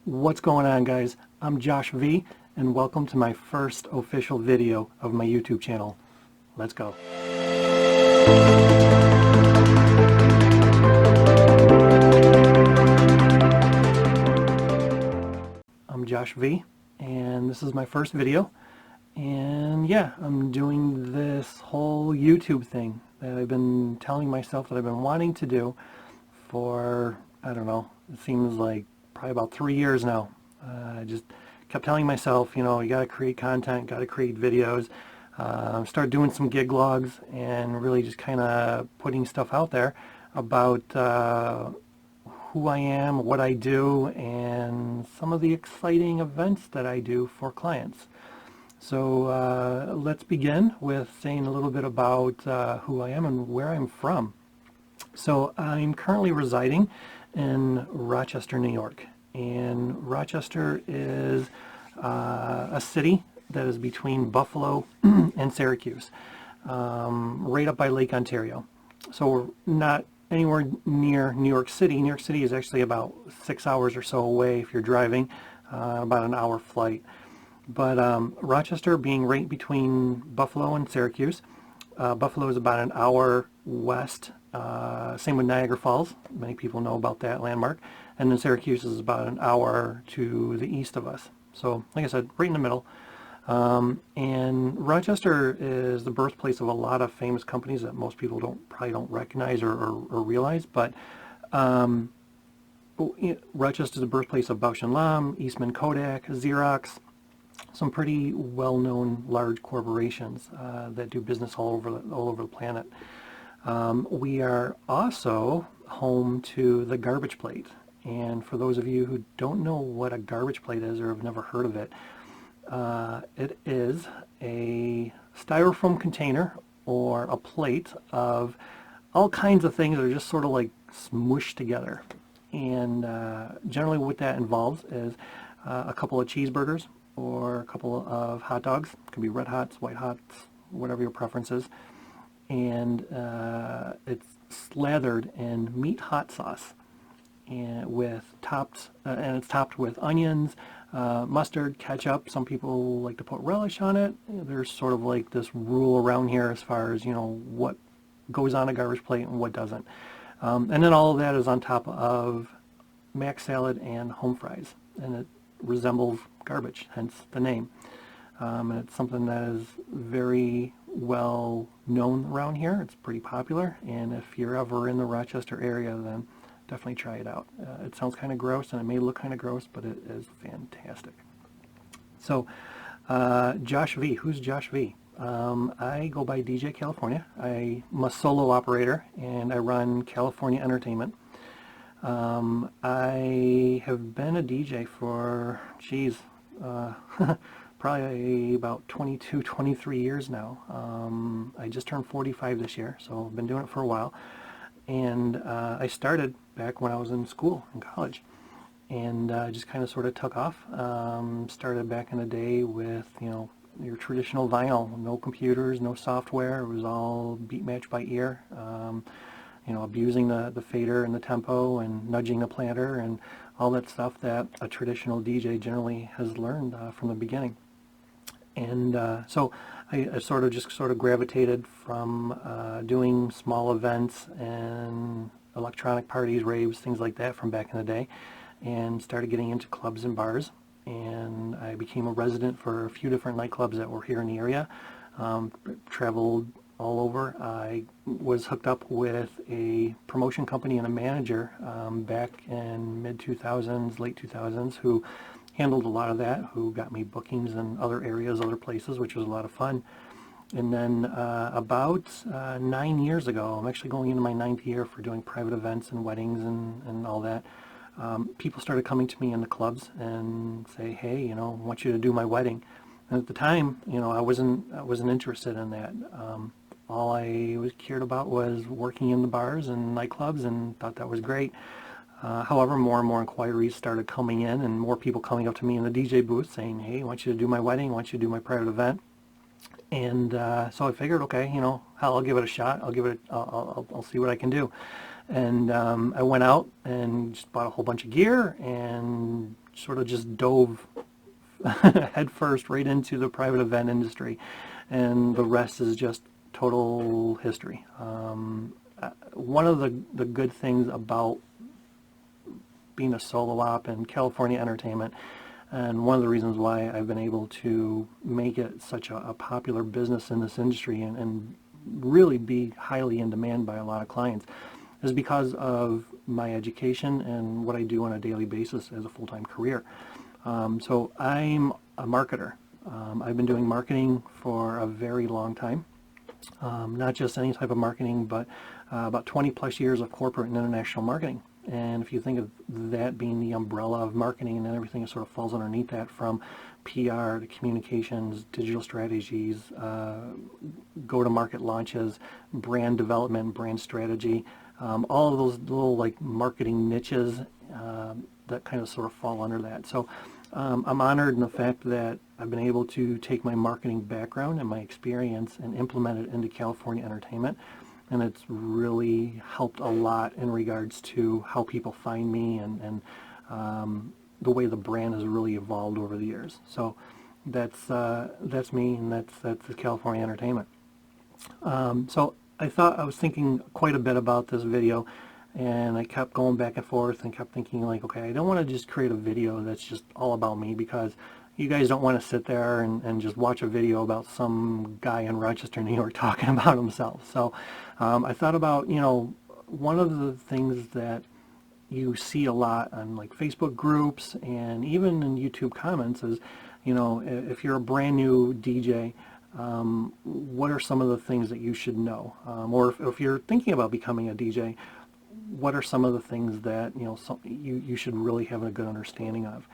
What's going on, guys? I'm Josh V, and welcome to my first official video of my YouTube channel. Let's go. I'm Josh V, and this is my first video. And yeah, I'm doing this whole YouTube thing that I've been telling myself that I've been wanting to do for, I don't know, it seems like probably about 3 years now. I just kept telling myself, you know, you got to create content, got to create videos, start doing some gig logs, and really just kind of putting stuff out there about who I am, what I do, and some of the exciting events that I do for clients. So let's begin with saying a little bit about who I am and where I'm from. So I'm currently residing in Rochester, New York. And Rochester is a city that is between Buffalo and Syracuse, right up by Lake Ontario. So we're not anywhere near New York City. New York City is actually about 6 hours or so away if you're driving, about an hour flight. But Rochester being right between Buffalo and Syracuse, Buffalo is about an hour west, same with Niagara Falls. Many people know about that landmark. And then Syracuse is about an hour to the east of us. So, like I said, right in the middle. And Rochester is the birthplace of a lot of famous companies that most people probably don't recognize or realize. But Rochester is the birthplace of Bausch & Lomb, Eastman Kodak, Xerox, some pretty well-known large corporations that do business all over the planet. We are also home to the garbage plate. And for those of you who don't know what a garbage plate is or have never heard of it, it is a styrofoam container or a plate of all kinds of things that are just sort of like smooshed together. And generally what that involves is a couple of cheeseburgers or a couple of hot dogs. It could be red hots, white hots, whatever your preference is. And it's slathered in meat hot sauce, and it's topped with onions, mustard, ketchup. Some people like to put relish on it. There's sort of like this rule around here as far as, you know, what goes on a garbage plate and what doesn't. And then all of that is on top of mac salad and home fries, and it resembles garbage, hence the name. And it's something that is very well known around here. It's pretty popular, and if you're ever in the Rochester area, then definitely try it out. It sounds kind of gross, and it may look kind of gross, but it is fantastic. So, Josh V. Who's Josh V? I go by DJ California. I'm a solo operator, and I run California Entertainment. I have been a DJ for, geez, probably about 22, 23 years now. I just turned 45 this year, so I've been doing it for a while. And I started back when I was in school, in college, and just kind of sort of took off. Started back in the day with, you know, your traditional vinyl, no computers, no software. It was all beat match by ear. You know, abusing the fader and the tempo and nudging the planter and all that stuff that a traditional DJ generally has learned from the beginning. And so I sort of gravitated from doing small events and electronic parties, raves, things like that from back in the day, and started getting into clubs and bars. And I became a resident for a few different nightclubs that were here in the area. Traveled all over. I was hooked up with a promotion company and a manager back in mid-2000s, late 2000s, who handled a lot of that, who got me bookings in other areas, other places, which was a lot of fun. And then about 9 years ago, I'm actually going into my 9th year for doing private events and weddings and all that, people started coming to me in the clubs and say, hey, you know, I want you to do my wedding. And at the time, you know, I wasn't interested in that. All I cared about was working in the bars and nightclubs, and thought that was great. However, more and more inquiries started coming in, and more people coming up to me in the DJ booth saying, hey, I want you to do my wedding, I want you to do my private event. And so I figured, okay, you know, I'll give it a shot. I'll see what I can do. And I went out and just bought a whole bunch of gear and sort of just dove headfirst right into the private event industry, and the rest is just total history. One of the good things about being a solo op in California entertainment, and one of the reasons why I've been able to make it such a popular business in this industry, and really be highly in demand by a lot of clients, is because of my education and what I do on a daily basis as a full-time career. So I'm a marketer. I've been doing marketing for a very long time. Not just any type of marketing, but about 20 plus years of corporate and international marketing. And if you think of that being the umbrella of marketing, and then everything that sort of falls underneath that, from PR to communications, digital strategies, go-to-market launches, brand development, brand strategy, all of those little like marketing niches that kind of sort of fall under that. So I'm honored in the fact that I've been able to take my marketing background and my experience and implement it into California entertainment. And it's really helped a lot in regards to how people find me, and the way the brand has really evolved over the years. So that's me, and that's the California entertainment. So I was thinking quite a bit about this video, and I kept going back and forth and kept thinking, like, okay, I don't want to just create a video that's just all about me, because you guys don't want to sit there and just watch a video about some guy in Rochester, New York talking about himself. So I thought about, one of the things that you see a lot on like Facebook groups and even in YouTube comments is, if you're a brand new DJ, what are some of the things that you should know? Or if you're thinking about becoming a DJ, what are some of the things that, you should really have a good understanding of?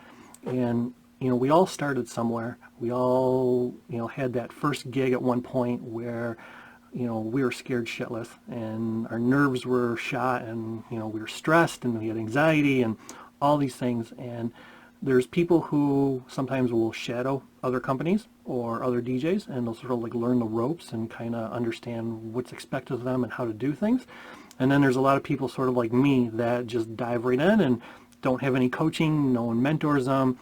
And we all started somewhere. We all, had that first gig at one point where, we were scared shitless, and our nerves were shot, and, we were stressed, and we had anxiety and all these things. And there's people who sometimes will shadow other companies or other DJs, and they'll sort of like learn the ropes and kind of understand what's expected of them and how to do things. And then there's a lot of people sort of like me that just dive right in and don't have any coaching, no one mentors them,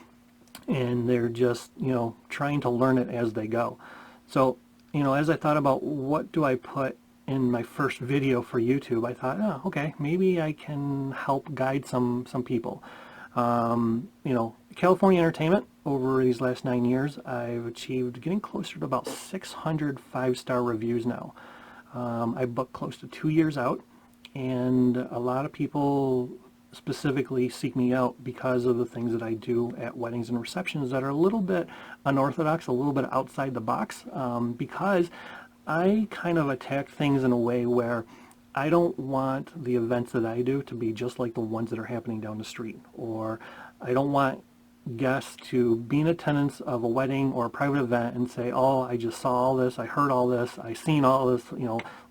and they're just, trying to learn it as they go. So, as I thought about what do I put in my first video for YouTube, I thought, oh, okay, maybe I can help guide some people. California entertainment, over these last 9 years, I've achieved getting closer to about 600 5-star reviews now. I booked close to 2 years out, and a lot of people specifically seek me out because of the things that I do at weddings and receptions that are a little bit unorthodox, a little bit outside the box, because I kind of attack things in a way where I don't want the events that I do to be just like the ones that are happening down the street, or I don't want guests to be in attendance of a wedding or a private event and say, oh, I just saw all this, I heard all this, I seen all this,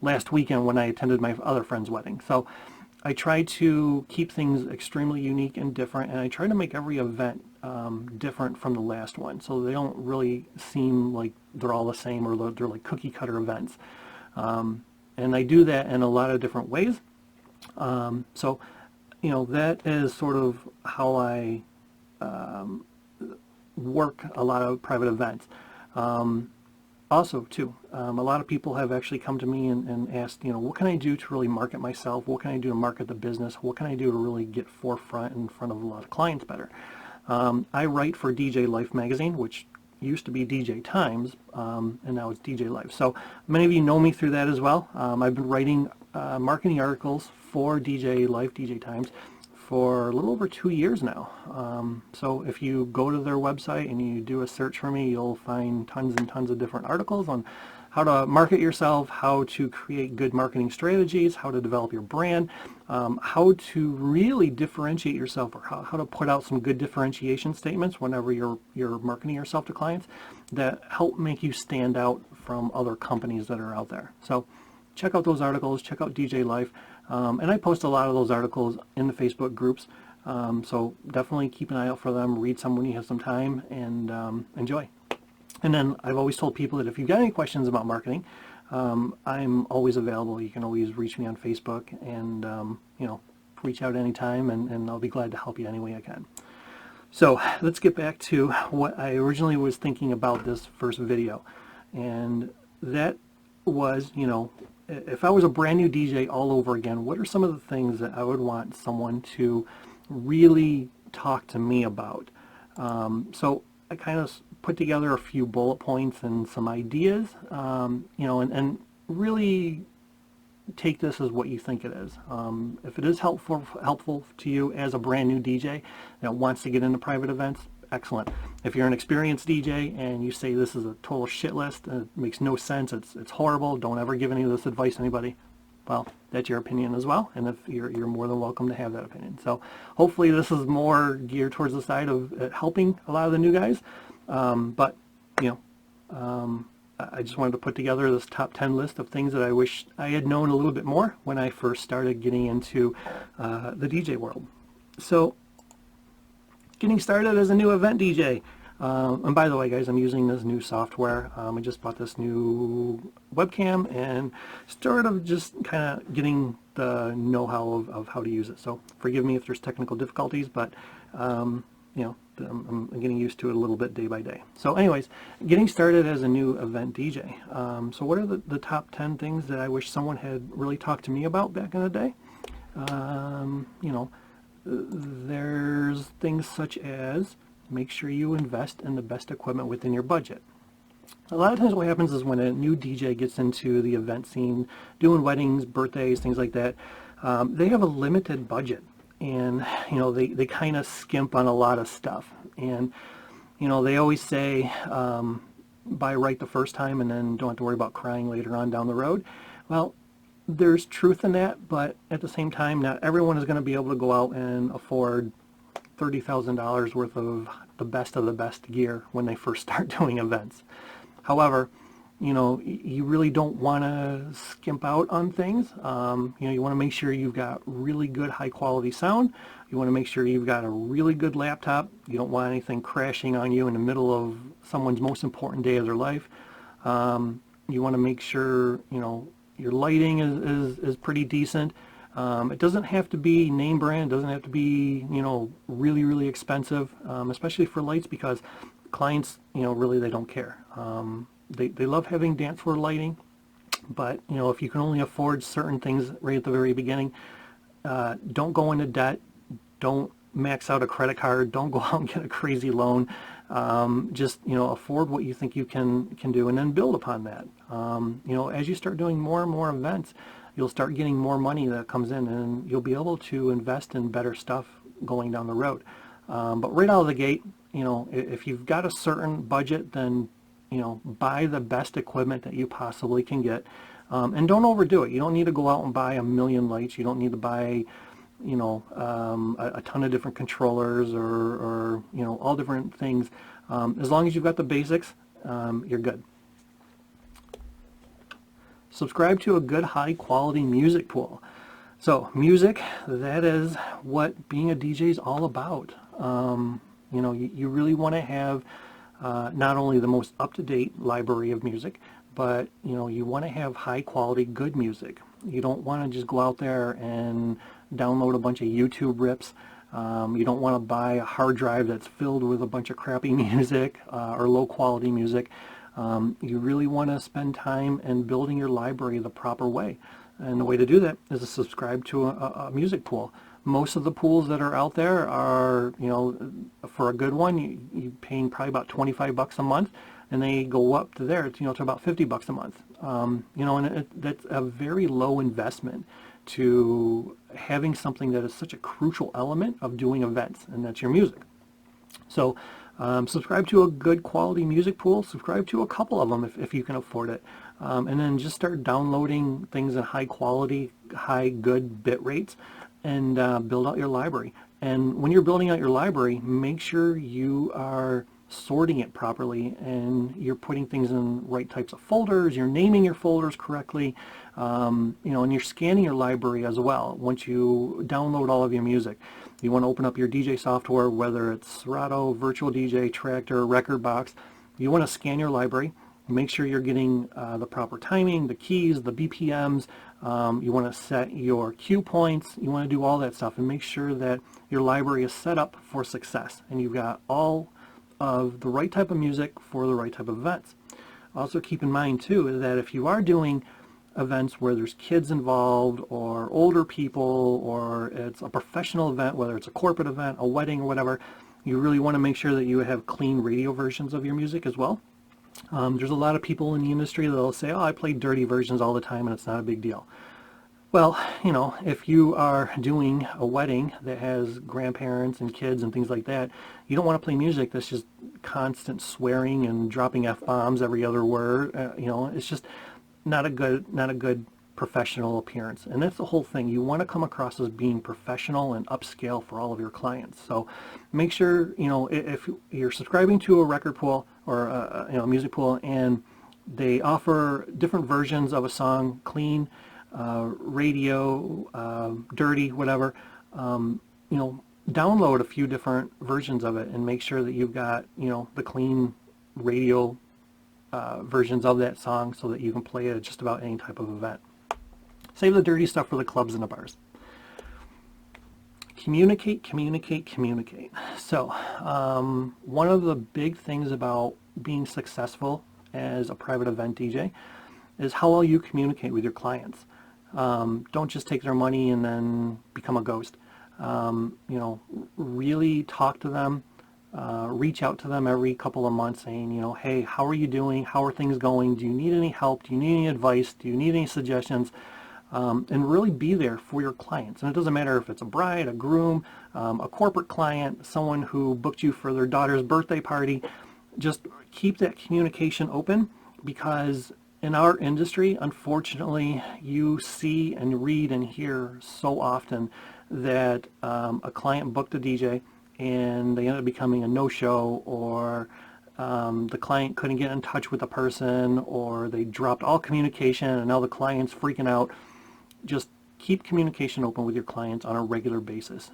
last weekend when I attended my other friend's wedding. So I try to keep things extremely unique and different, and I try to make every event different from the last one, so they don't really seem like they're all the same, or they're like cookie cutter events. And I do that in a lot of different ways. So, that is sort of how I work a lot of private events. Also, too, a lot of people have actually come to me and asked, what can I do to really market myself? What can I do to market the business? What can I do to really get forefront in front of a lot of clients better? I write for DJ Life magazine, which used to be DJ Times, and now it's DJ Life. So many of you know me through that as well. I've been writing marketing articles for DJ Life, DJ Times, for a little over 2 years now. So if you go to their website and you do a search for me, you'll find tons and tons of different articles on how to market yourself, how to create good marketing strategies, how to develop your brand, how to really differentiate yourself, or how to put out some good differentiation statements whenever you're marketing yourself to clients that help make you stand out from other companies that are out there. So check out those articles, check out DJ Life. And I post a lot of those articles in the Facebook groups, so definitely keep an eye out for them, read some when you have some time, and enjoy. And then I've always told people that if you've got any questions about marketing, I'm always available. You can always reach me on Facebook, and reach out anytime, and I'll be glad to help you any way I can. So let's get back to what I originally was thinking about this first video. And that was, if I was a brand new DJ all over again, what are some of the things that I would want someone to really talk to me about? So I kind of put together a few bullet points and some ideas, and really take this as what you think it is. If it is helpful to you as a brand new DJ that wants to get into private events, excellent. If you're an experienced DJ and you say this is a total shit list, it makes no sense, it's horrible, don't ever give any of this advice to anybody, well, that's your opinion as well, and if you're more than welcome to have that opinion. So hopefully this is more geared towards the side of helping a lot of the new guys, but I just wanted to put together this top 10 list of things that I wish I had known a little bit more when I first started getting into the DJ world. So, getting started as a new event DJ. And by the way, guys, I'm using this new software. I just bought this new webcam and started just kind of getting the know-how of how to use it. So, forgive me if there's technical difficulties, but I'm getting used to it a little bit day by day. So anyways, getting started as a new event DJ. So what are the top 10 things that I wish someone had really talked to me about back in the day? There's things such as make sure you invest in the best equipment within your budget. A lot of times what happens is when a new DJ gets into the event scene, doing weddings, birthdays, things like that, they have a limited budget. And they kind of skimp on a lot of stuff, and they always say buy right the first time and then don't have to worry about crying later on down the road. Well, there's truth in that, but at the same time, not everyone is going to be able to go out and afford $30,000 worth of the best gear when they first start doing events. However, you really don't want to skimp out on things. You want to make sure you've got really good high quality sound. You want to make sure you've got a really good laptop. You don't want anything crashing on you in the middle of someone's most important day of their life. You want to make sure, your lighting is pretty decent. It doesn't have to be name brand. It doesn't have to be, really, really expensive, especially for lights, because clients, really they don't care. They love having dance floor lighting, but if you can only afford certain things right at the very beginning, don't go into debt, don't max out a credit card, don't go out and get a crazy loan. Just afford what you think you can do, and then build upon that. As you start doing more and more events, you'll start getting more money that comes in, and you'll be able to invest in better stuff going down the road. But right out of the gate, if you've got a certain budget, then buy the best equipment that you possibly can get, and don't overdo it. You don't need to go out and buy a million lights. You don't need to buy, a ton of different controllers or all different things. As long as you've got the basics, you're good. Subscribe to a good high quality music pool. So music, that is what being a DJ is all about. You really want to have not only the most up-to-date library of music, but you want to have high quality good music. You don't want to just go out there and download a bunch of YouTube rips. You don't want to buy a hard drive that's filled with a bunch of crappy music or low quality music. You really want to spend time in building your library the proper way, and the way to do that is to subscribe to a music pool. Most of the pools that are out there are, for a good one, you're paying probably about 25 bucks a month, and they go up to there, to about 50 bucks a month. And that's a very low investment to having something that is such a crucial element of doing events, and that's your music. So subscribe to a good quality music pool. Subscribe to a couple of them if you can afford it. And then just start downloading things in high quality, good bit rates, and build out your library. And when you're building out your library, make sure you are sorting it properly, and you're putting things in right types of folders, you're naming your folders correctly, and you're scanning your library as well. Once you download all of your music, you want to open up your DJ software, whether it's Serato, Virtual DJ, Tractor, Record Box. You want to scan your library, make sure you're getting the proper timing, the keys, the BPMs, You want to set your cue points. You want to do all that stuff and make sure that your library is set up for success and you've got all of the right type of music for the right type of events. Also keep in mind too that if you are doing events where there's kids involved or older people, or it's a professional event, whether it's a corporate event, a wedding or whatever, you really want to make sure that you have clean radio versions of your music as well. There's a lot of people in the industry that'll say, oh, I play dirty versions all the time and it's not a big deal. Well, you know, if you are doing a wedding that has grandparents and kids and things like that, you don't want to play music that's just constant swearing and dropping F-bombs every other word. You know, it's just not a good professional appearance. And that's the whole thing. You want to come across as being professional and upscale for all of your clients. So make sure, you know, if you're subscribing to a record pool or a music pool and they offer different versions of a song, clean, radio, dirty, whatever, you know, download a few different versions of it and make sure that you've got, you know, the clean radio versions of that song so that you can play it at just about any type of event. Save the dirty stuff for the clubs and the bars. Communicate, communicate, communicate. So one of the big things about being successful as a private event DJ is how well you communicate with your clients. Don't just take their money and then become a ghost. You know, really talk to them, reach out to them every couple of months saying, you know, hey, how are you doing? How are things going? Do you need any help? Do you need any advice? Do you need any suggestions? And really be there for your clients. And it doesn't matter if it's a bride, a groom, a corporate client, someone who booked you for their daughter's birthday party. Just keep that communication open, because in our industry, unfortunately, you see and read and hear so often that a client booked a DJ and they ended up becoming a no-show, or the client couldn't get in touch with the person, or they dropped all communication and now the client's freaking out. Just keep communication open with your clients on a regular basis.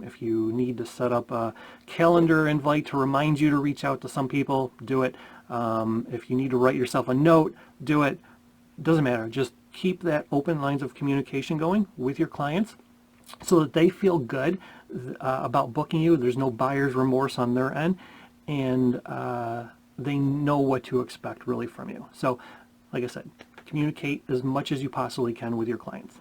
If you need to set up a calendar invite to remind you to reach out to some people, do it. If you need to write yourself a note, do it. Doesn't matter. Just keep that open lines of communication going with your clients so that they feel good about booking you. There's no buyer's remorse on their end, and they know what to expect really from you. So, like I said, communicate as much as you possibly can with your clients.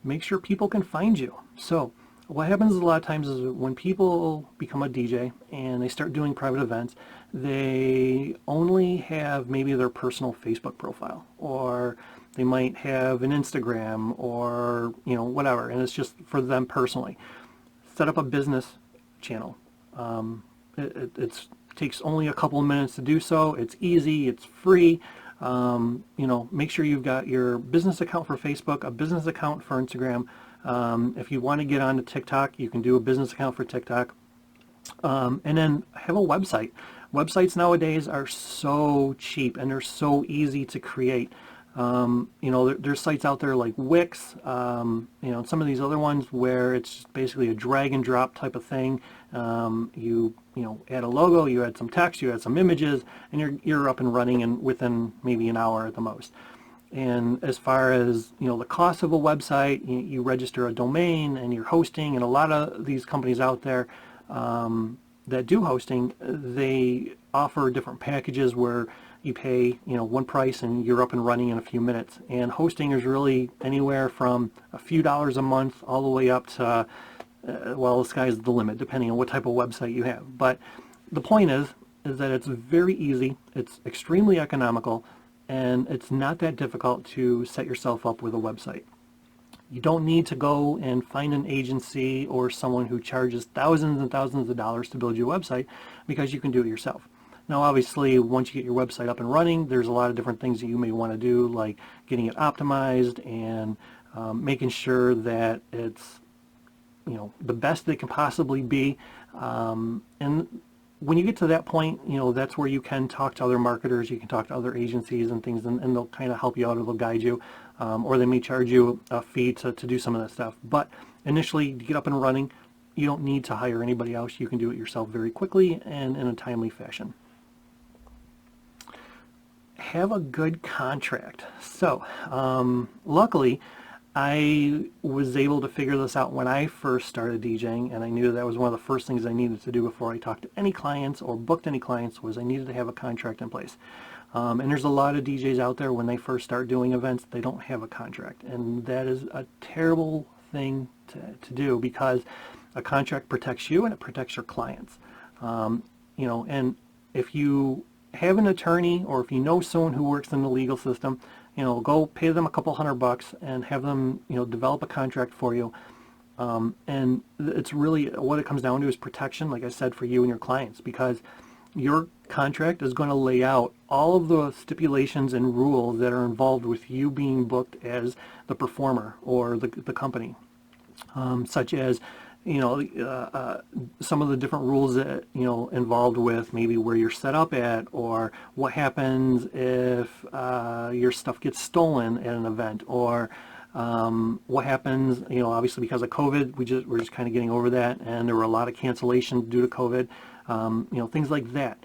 Make sure people can find you. So what happens a lot of times is when people become a DJ and they start doing private events, they only have maybe their personal Facebook profile, or they might have an Instagram, or, you know, whatever, and it's just for them personally. Set up a business channel. It takes only a couple of minutes to do so. It's easy, it's free. You know, make sure you've got your business account for Facebook, a business account for Instagram. If you want to get onto TikTok, you can do a business account for TikTok. And then have a website. Websites nowadays are so cheap and they're so easy to create. You know, there's sites out there like Wix, you know, some of these other ones where it's basically a drag and drop type of thing. You know, add a logo, you add some text, you add some images, and you're up and running in within maybe an hour at the most. And as far as, you know, the cost of a website, you register a domain and you're hosting, and a lot of these companies out there that do hosting, they offer different packages where you pay, you know, one price and you're up and running in a few minutes. And hosting is really anywhere from a few dollars a month all the way up to well, the sky's the limit depending on what type of website you have. But the point is that it's very easy, it's extremely economical, and it's not that difficult to set yourself up with a website. You don't need to go and find an agency or someone who charges thousands and thousands of dollars to build you a website, because you can do it yourself. Now, obviously, once you get your website up and running, there's a lot of different things that you may want to do, like getting it optimized and making sure that it's, you know, the best they can possibly be. And when you get to that point, you know, that's where you can talk to other marketers, you can talk to other agencies and things, and they'll kind of help you out, or they'll guide you, or they may charge you a fee to do some of that stuff. But initially, to get up and running, you don't need to hire anybody else. You can do it yourself very quickly and in a timely fashion. have a good contract. So luckily I was able to figure this out when I first started DJing, and I knew that was one of the first things I needed to do before I talked to any clients or booked any clients, was I needed to have a contract in place. And there's a lot of DJs out there, when they first start doing events, they don't have a contract, and that is a terrible thing to do, because a contract protects you and it protects your clients. And if you have an attorney, or if you know someone who works in the legal system, go pay them a couple $100 and have them, develop a contract for you. And it's really, what it comes down to is protection, like I said, for you and your clients, because your contract is going to lay out all of the stipulations and rules that are involved with you being booked as the performer or the company, such as some of the different rules that involved with maybe where you're set up at, or what happens if your stuff gets stolen at an event, or what happens, obviously because of COVID, we're just kind of getting over that, and there were a lot of cancellations due to COVID. Things like that.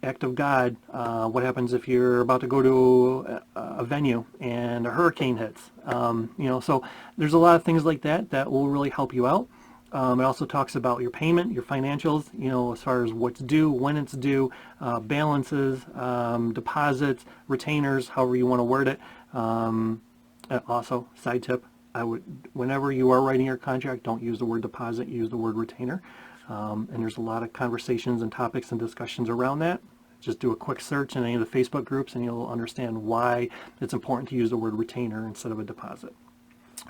Act of God, what happens if you're about to go to a venue and a hurricane hits? So there's a lot of things like that that will really help you out. It also talks about your payment, your financials, as far as what's due, when it's due, balances, deposits, retainers, however you want to word it. Also, side tip, whenever you are writing your contract, don't use the word deposit, use the word retainer. And there's a lot of conversations and topics and discussions around that. Just do a quick search in any of the Facebook groups and you'll understand why it's important to use the word retainer instead of a deposit.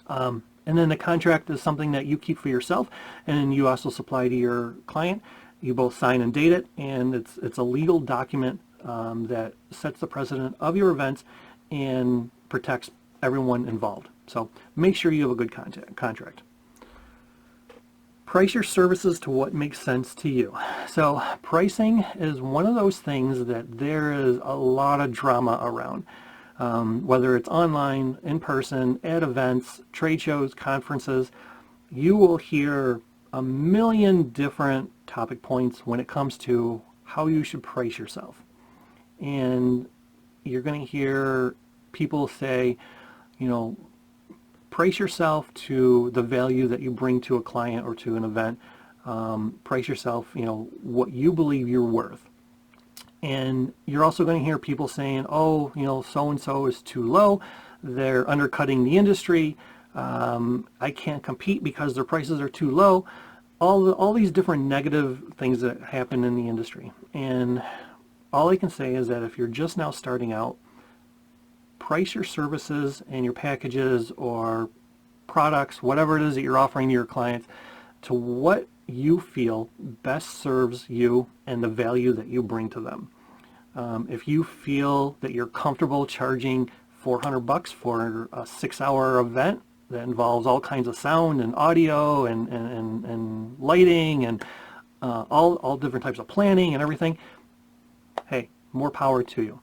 And then the contract is something that you keep for yourself, and then you also supply to your client. You both sign and date it, and it's a legal document that sets the precedent of your events and protects everyone involved. So make sure you have a good contract. Price your services to what makes sense to you. So pricing is one of those things that there is a lot of drama around. Whether it's online, in person, at events, trade shows, conferences, you will hear a million different topic points when it comes to how you should price yourself. And you're going to hear people say, price yourself to the value that you bring to a client or to an event. Price yourself, what you believe you're worth. And you're also going to hear people saying, oh, so-and-so is too low. They're undercutting the industry. I can't compete because their prices are too low. All these different negative things that happen in the industry. And all I can say is that if you're just now starting out, price your services and your packages or products, whatever it is that you're offering to your clients, to what you feel best serves you and the value that you bring to them. If you feel that you're comfortable charging $400 for a 6-hour event that involves all kinds of sound and audio and lighting and all different types of planning and everything, hey, more power to you.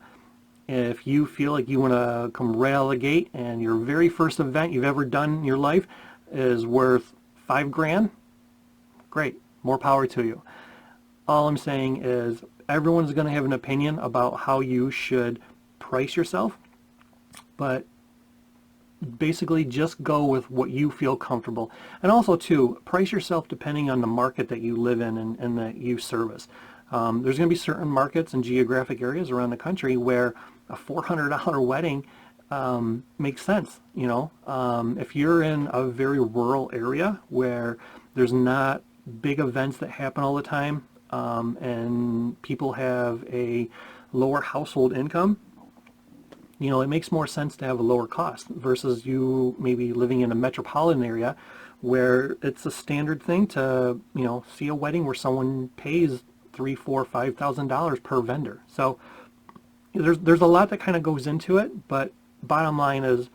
If you feel like you want to come right out of the gate and your very first event you've ever done in your life is worth $5,000, great, more power to you. All I'm saying is everyone's going to have an opinion about how you should price yourself, but basically just go with what you feel comfortable. And also too, price yourself depending on the market that you live in and that you service. There's going to be certain markets and geographic areas around the country where a $400 wedding makes sense. If you're in a very rural area where there's not big events that happen all the time, and people have a lower household income, it makes more sense to have a lower cost versus you maybe living in a metropolitan area where it's a standard thing to, see a wedding where someone pays $3,000, $4,000, $5,000 per vendor. So there's a lot that kind of goes into it, but bottom line is,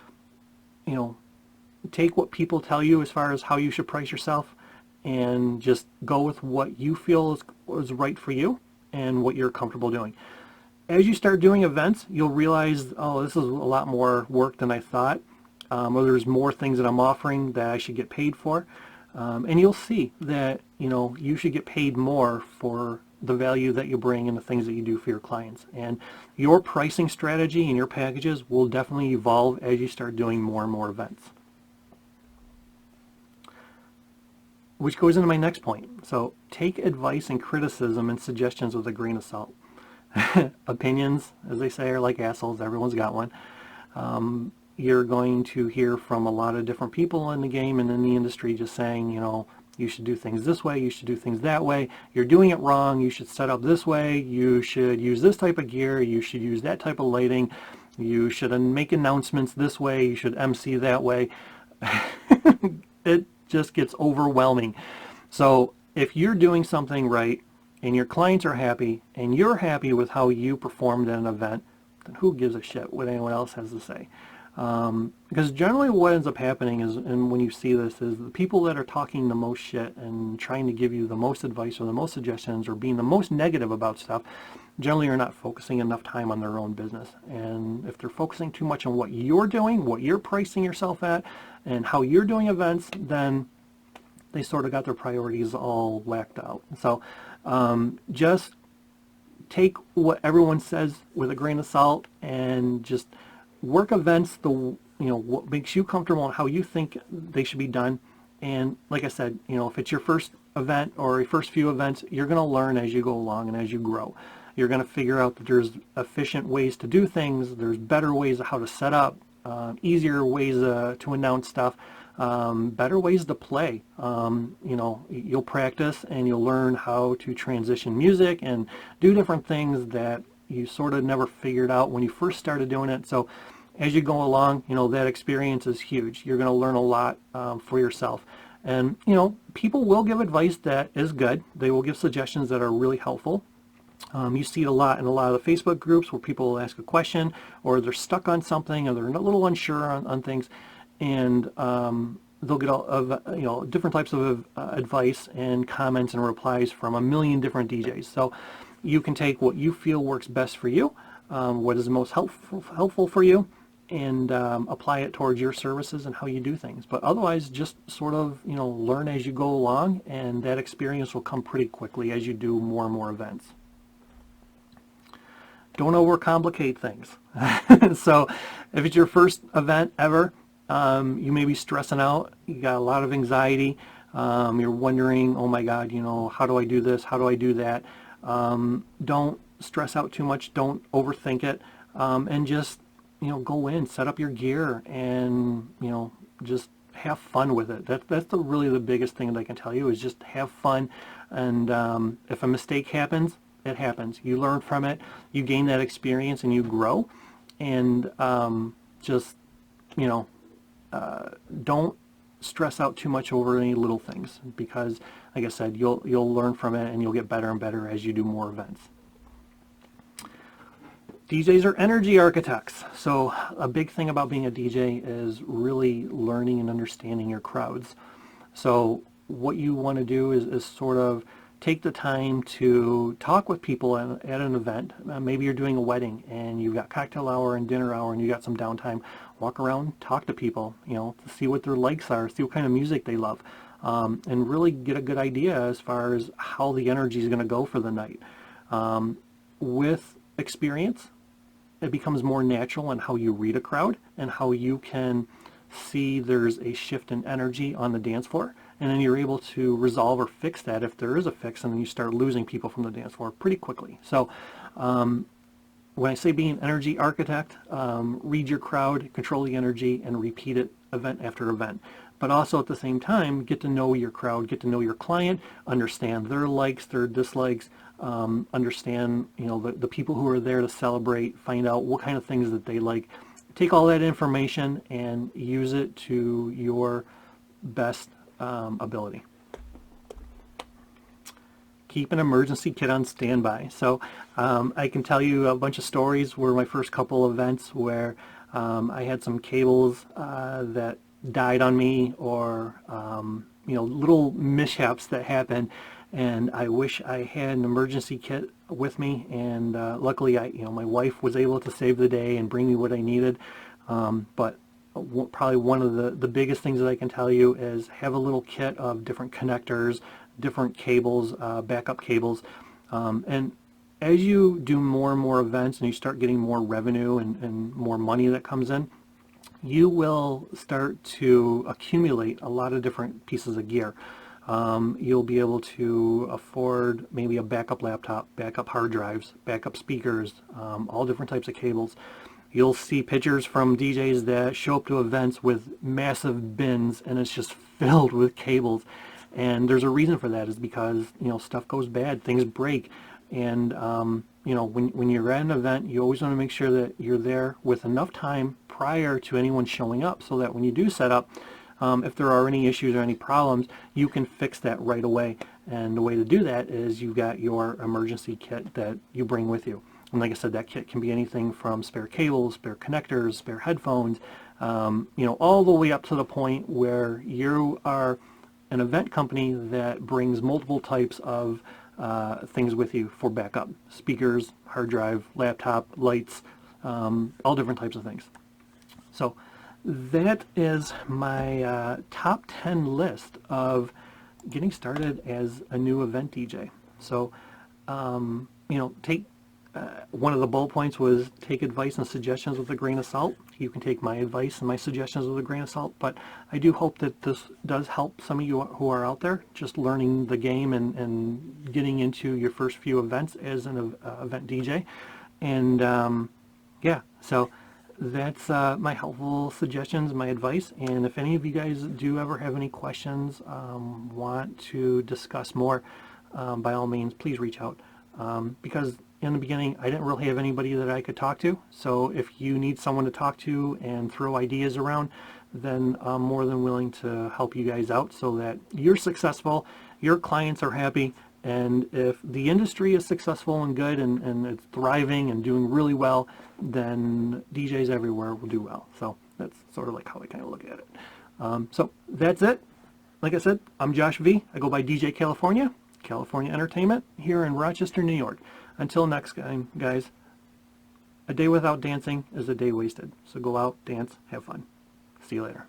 take what people tell you as far as how you should price yourself and just go with what you feel is right for you and what you're comfortable doing. As you start doing events, you'll realize, oh, this is a lot more work than I thought, or there's more things that I'm offering that I should get paid for. And you'll see that, you should get paid more for the value that you bring and the things that you do for your clients. And your pricing strategy and your packages will definitely evolve as you start doing more and more events. Which goes into my next point. So take advice and criticism and suggestions with a grain of salt. Opinions, as they say, are like assholes. Everyone's got one. You're going to hear from a lot of different people in the game and in the industry just saying, you know, you should do things this way, you should do things that way, you're doing it wrong, you should set up this way, you should use this type of gear, you should use that type of lighting, you should make announcements this way, you should MC that way. It just gets overwhelming. So if you're doing something right and your clients are happy and you're happy with how you performed at an event, then who gives a shit what anyone else has to say? Because generally what ends up happening is, and when you see this, is the people that are talking the most shit and trying to give you the most advice or the most suggestions or being the most negative about stuff generally are not focusing enough time on their own business. And if they're focusing too much on what you're doing, what you're pricing yourself at, and how you're doing events, then they sort of got their priorities all whacked out. So just take what everyone says with a grain of salt and just work events what makes you comfortable and how you think they should be done. And like I said, if it's your first event or your first few events, you're going to learn as you go along and as you grow. You're going to figure out that there's efficient ways to do things, there's better ways of how to set up, easier ways to announce stuff, better ways to play. You'll practice and you'll learn how to transition music and do different things that you sort of never figured out when you first started doing it. So as you go along, that experience is huge. You're going to learn a lot for yourself. And, people will give advice that is good. They will give suggestions that are really helpful. You see it a lot in a lot of the Facebook groups where people will ask a question or they're stuck on something or they're a little unsure on things, and they'll get different types of advice and comments and replies from a million different DJs. So you can take what you feel works best for you, what is the most helpful for you, and apply it towards your services and how you do things. But otherwise, just sort of learn as you go along, and that experience will come pretty quickly as you do more and more events. Don't overcomplicate things. So if it's your first event ever, you may be stressing out, you got a lot of anxiety, you're wondering, oh my God, how do I do this, how do I do that? Don't stress out too much, don't overthink it, and just go in, set up your gear, and just have fun with it. That's really the biggest thing that I can tell you, is just have fun. And if a mistake happens, it happens. You learn from it, you gain that experience, and you grow. And don't stress out too much over any little things, because like I said, you'll learn from it and you'll get better and better as you do more events. DJs are energy architects. So a big thing about being a DJ is really learning and understanding your crowds. So what you want to do is sort of take the time to talk with people at an event. Maybe you're doing a wedding and you've got cocktail hour and dinner hour and you got some downtime. Walk around, talk to people, to see what their likes are, see what kind of music they love, and really get a good idea as far as how the energy is going to go for the night. With experience, it becomes more natural in how you read a crowd and how you can see there's a shift in energy on the dance floor, and then you're able to resolve or fix that if there is a fix, and then you start losing people from the dance floor pretty quickly. So when I say being an energy architect, read your crowd, control the energy, and repeat it event after event. But also at the same time, get to know your crowd, get to know your client, understand their likes, their dislikes, understand the people who are there to celebrate, find out what kind of things that they like. Take all that information and use it to your best ability. Keep an emergency kit on standby. So I can tell you a bunch of stories where my first couple events where I had some cables that died on me, or little mishaps that happened, and I wish I had an emergency kit with me, and luckily my wife was able to save the day and bring me what I needed. But probably one of the biggest things that I can tell you is have a little kit of different connectors, different cables, backup cables, And as you do more and more events and you start getting more revenue and more money that comes in, you will start to accumulate a lot of different pieces of gear. You'll be able to afford maybe a backup laptop, backup hard drives, backup speakers, all different types of cables. You'll see pictures from DJs that show up to events with massive bins and it's just filled with cables. And there's a reason for that, is because, stuff goes bad, things break. And, when you're at an event, you always want to make sure that you're there with enough time prior to anyone showing up, so that when you do set up, if there are any issues or any problems, you can fix that right away. And the way to do that is you've got your emergency kit that you bring with you. And like I said, that kit can be anything from spare cables, spare connectors, spare headphones, all the way up to the point where you are an event company that brings multiple types of things with you for backup. Speakers, hard drive, laptop, lights, all different types of things. So that is my top 10 list of getting started as a new event DJ. So, take one of the bullet points was take advice and suggestions with a grain of salt. You can take my advice and my suggestions with a grain of salt, but I do hope that this does help some of you who are out there just learning the game and getting into your first few events as an event DJ. And yeah, so that's my helpful suggestions, my advice. And if any of you guys do ever have any questions, want to discuss more, by all means, please reach out. Because in the beginning, I didn't really have anybody that I could talk to. So if you need someone to talk to and throw ideas around, then I'm more than willing to help you guys out so that you're successful, your clients are happy, and if the industry is successful and good and it's thriving and doing really well, then DJs everywhere will do well. So that's sort of like how I kind of look at it. So that's it. Like I said, I'm Josh V. I go by DJ California Entertainment here in Rochester, New York. Until next time, guys, a day without dancing is a day wasted. So go out, dance, have fun. See you later.